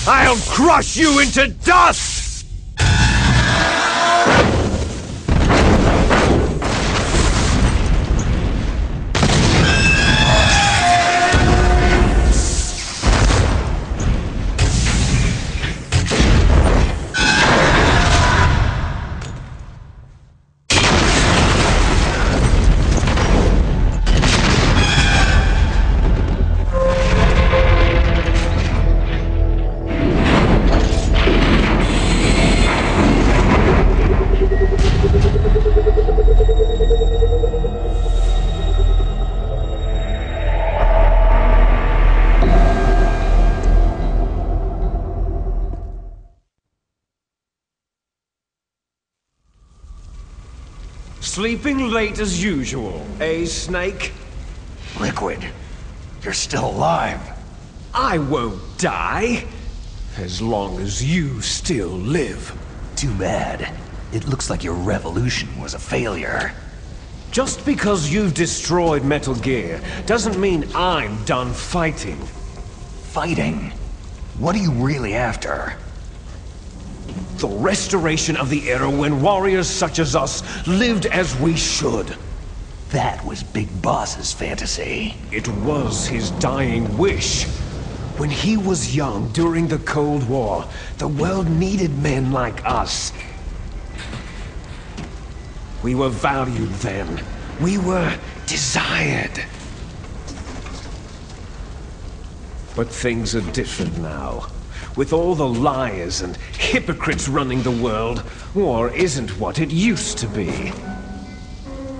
I'll crush you into dust! Sleeping late as usual, eh, Snake? Liquid, you're still alive. I won't die, as long as you still live. Too bad. It looks like your revolution was a failure. Just because you've destroyed Metal Gear doesn't mean I'm done fighting. Fighting? What are you really after? The restoration of the era when warriors such as us lived as we should. That was Big Boss's fantasy. It was his dying wish. When he was young during the Cold War, the world needed men like us. We were valued then. We were desired. But things are different now. With all the liars and hypocrites running the world, war isn't what it used to be.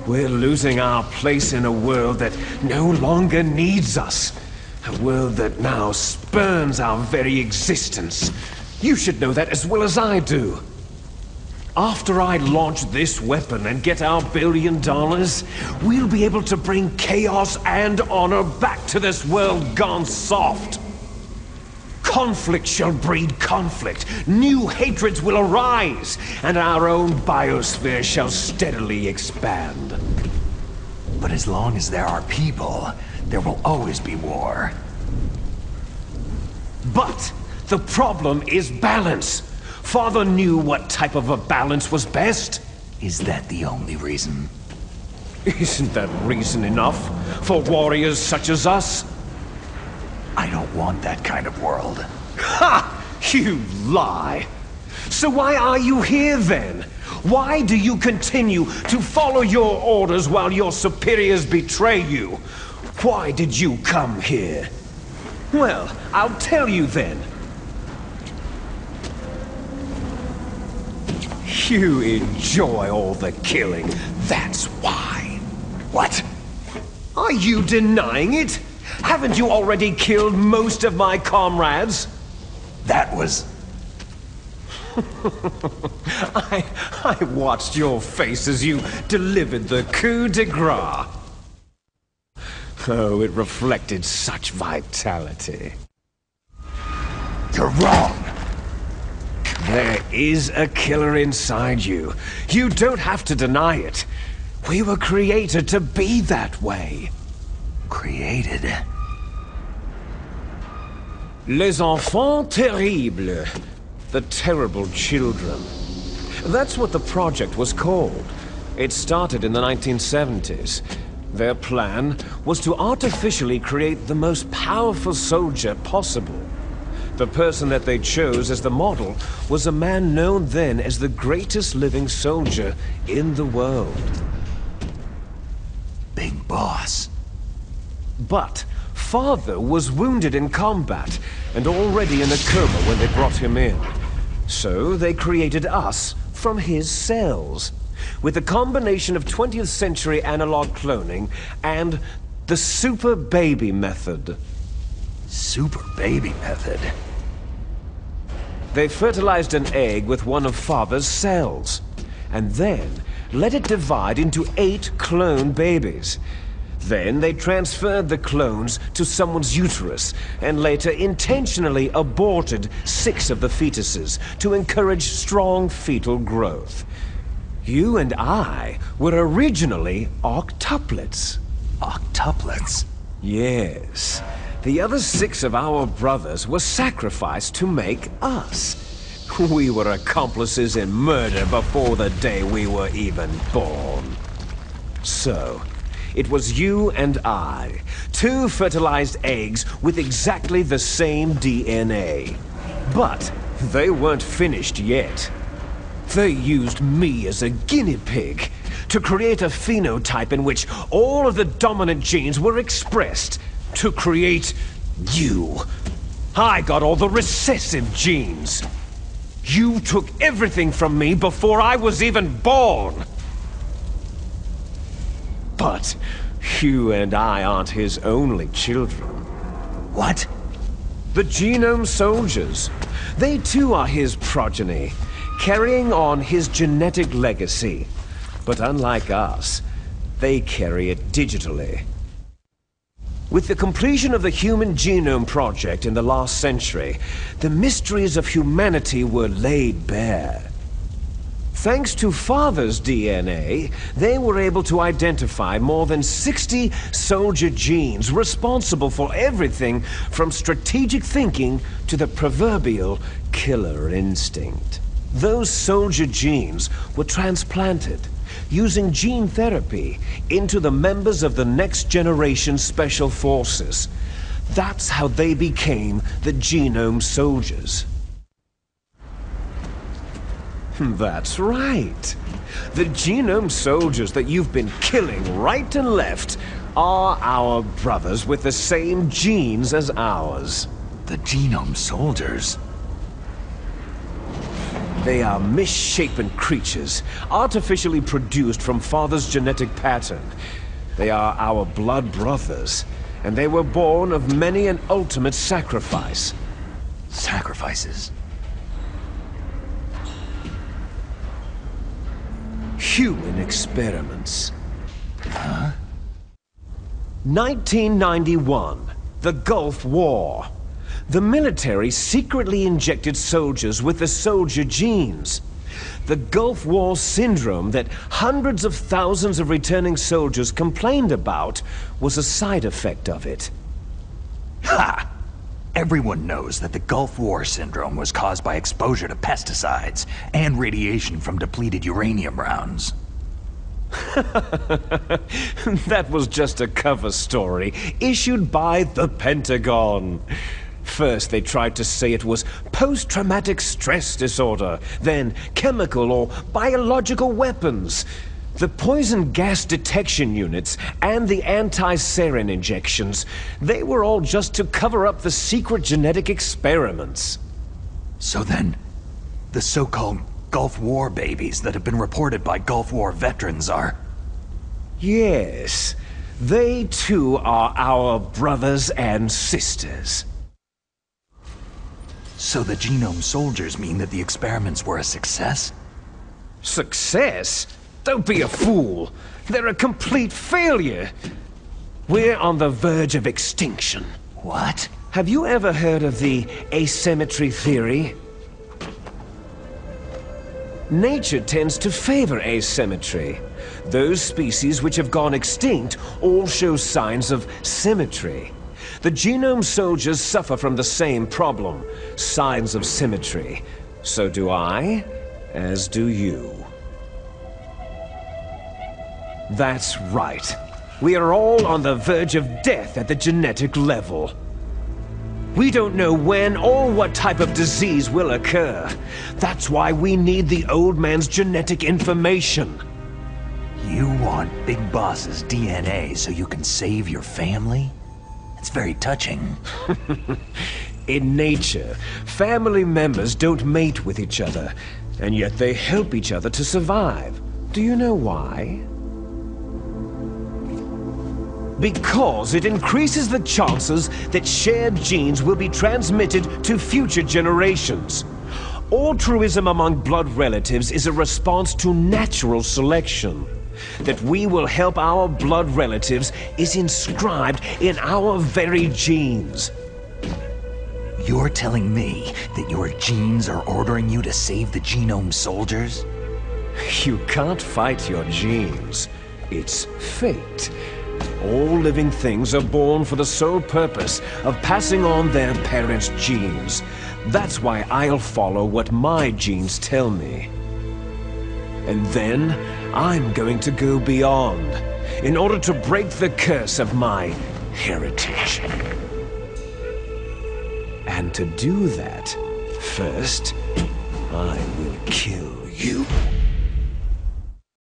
We're losing our place in a world that no longer needs us. A world that now spurns our very existence. You should know that as well as I do. After I launch this weapon and get our $1 billion, we'll be able to bring chaos and honor back to this world gone soft. Conflict shall breed conflict, new hatreds will arise, and our own biosphere shall steadily expand. But as long as there are people, there will always be war. But the problem is balance. Father knew what type of a balance was best. Is that the only reason? Isn't that reason enough for warriors such as us? I don't want that kind of world. Ha! You lie! So why are you here then? Why do you continue to follow your orders while your superiors betray you? Why did you come here? Well, I'll tell you then. You enjoy all the killing, that's why. What? Are you denying it? Haven't you already killed most of my comrades? That was... I watched your face as you delivered the coup de grace. Oh, it reflected such vitality. You're wrong! There is a killer inside you. You don't have to deny it. We were created to be that way. Created? Les enfants terribles. The terrible children. That's what the project was called. It started in the 1970s. Their plan was to artificially create the most powerful soldier possible. The person that they chose as the model was a man known then as the greatest living soldier in the world. Big Boss. But Father was wounded in combat and already in a coma when they brought him in. So they created us from his cells, with a combination of 20th century analog cloning and the Super Baby method. Super Baby method? They fertilized an egg with one of Father's cells, and then let it divide into 8 clone babies. Then they transferred the clones to someone's uterus, and later intentionally aborted 6 of the fetuses to encourage strong fetal growth. You and I were originally octuplets. Octuplets? Yes. The other 6 of our brothers were sacrificed to make us. We were accomplices in murder before the day we were even born. So, it was you and I, 2 fertilized eggs with exactly the same DNA. But they weren't finished yet. They used me as a guinea pig to create a phenotype in which all of the dominant genes were expressed to create you. I got all the recessive genes. You took everything from me before I was even born. But you and I aren't his only children. What? The Genome Soldiers. They too are his progeny, carrying on his genetic legacy. But unlike us, they carry it digitally. With the completion of the Human Genome Project in the last century, the mysteries of humanity were laid bare. Thanks to Father's DNA, they were able to identify more than 60 soldier genes responsible for everything from strategic thinking to the proverbial killer instinct. Those soldier genes were transplanted using gene therapy into the members of the Next Generation Special Forces. That's how they became the Genome Soldiers. That's right. The Genome Soldiers that you've been killing right and left are our brothers with the same genes as ours. The Genome Soldiers? They are misshapen creatures, artificially produced from Father's genetic pattern. They are our blood brothers, and they were born of many an ultimate sacrifice. Sacrifices? Human experiments. Huh? 1991, the Gulf War. The military secretly injected soldiers with the soldier genes. The Gulf War syndrome that hundreds of thousands of returning soldiers complained about was a side effect of it. Ha! Everyone knows that the Gulf War syndrome was caused by exposure to pesticides and radiation from depleted uranium rounds. That was just a cover story issued by the Pentagon. First, they tried to say it was post-traumatic stress disorder, then chemical or biological weapons. The poison gas detection units and the anti-sarin injections, they were all just to cover up the secret genetic experiments. So then, the so-called Gulf War babies that have been reported by Gulf War veterans are... Yes, they too are our brothers and sisters. So the Genome Soldiers mean that the experiments were a success? Success? Don't be a fool. They're a complete failure. We're on the verge of extinction. What? Have you ever heard of the asymmetry theory? Nature tends to favor asymmetry. Those species which have gone extinct all show signs of symmetry. The Genome Soldiers suffer from the same problem, signs of symmetry. So do I, as do you. That's right. We are all on the verge of death at the genetic level. We don't know when or what type of disease will occur. That's why we need the old man's genetic information. You want Big Boss's DNA so you can save your family? It's very touching. In nature, family members don't mate with each other, and yet they help each other to survive. Do you know why? Because it increases the chances that shared genes will be transmitted to future generations. Altruism among blood relatives is a response to natural selection. That we will help our blood relatives is inscribed in our very genes. You're telling me that your genes are ordering you to save the Genome Soldiers? You can't fight your genes. It's fate. all living things are born for the sole purpose of passing on their parents' genes. That's why I'll follow what my genes tell me. And then, I'm going to go beyond, in order to break the curse of my heritage. And to do that, first, I will kill you.